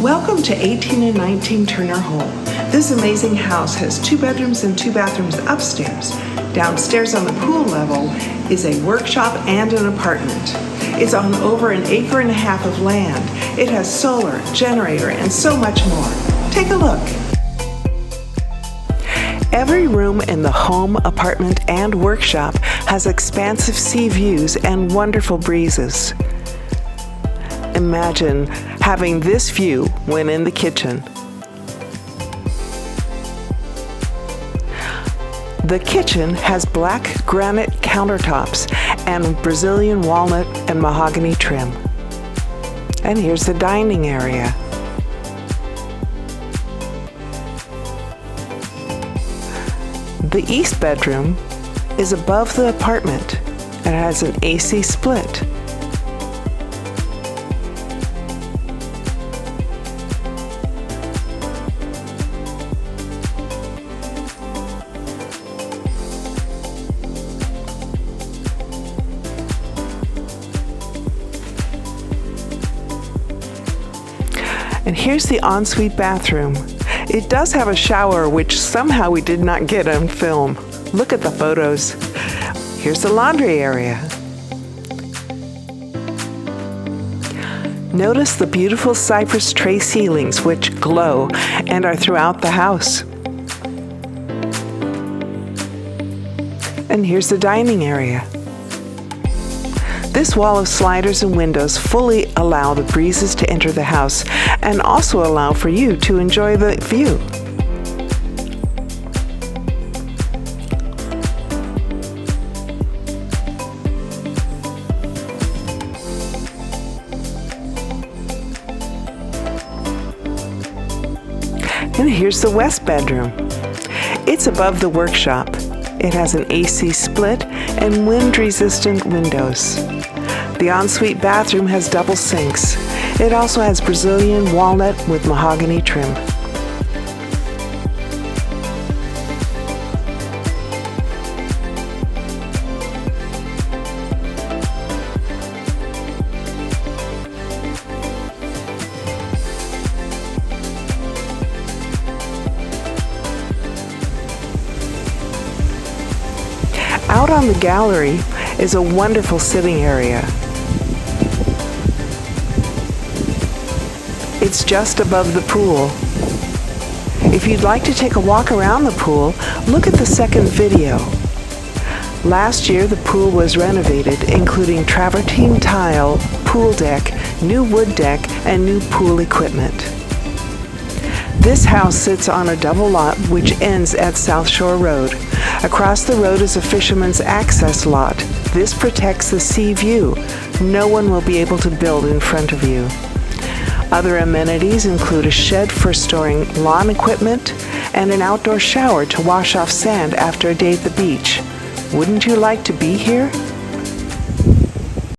Welcome to 18 and 19 Turner Hall. This amazing house has 2 bedrooms and 2 bathrooms upstairs. Downstairs on the pool level is a workshop and an apartment. It's on over 1.5 acres of land. It has solar, generator, and so much more. Take a look. Every room in the home, apartment, and workshop has expansive sea views and wonderful breezes. Imagine having this view when in the kitchen. The kitchen has black granite countertops and Brazilian walnut and mahogany trim. And here's the dining area. The east bedroom is above the apartment and has an AC split. And here's the ensuite bathroom. It does have a shower, which somehow we did not get on film. Look at the photos. Here's the laundry area. Notice the beautiful cypress tray ceilings which glow and are throughout the house. And here's the dining area. This wall of sliders and windows fully allow the breezes to enter the house and also allow for you to enjoy the view. And here's the west bedroom. It's above the workshop. It has an AC split and wind-resistant windows. The ensuite bathroom has double sinks. It also has Brazilian walnut with mahogany trim. Out on the gallery is a wonderful sitting area. It's just above the pool. If you'd like to take a walk around the pool, look at the second video. Last year, the pool was renovated, including travertine tile, pool deck, new wood deck, and new pool equipment. This house sits on a double lot which ends at South Shore Road. Across the road is a fisherman's access lot. This protects the sea view. No one will be able to build in front of you. Other amenities include a shed for storing lawn equipment and an outdoor shower to wash off sand after a day at the beach. Wouldn't you like to be here?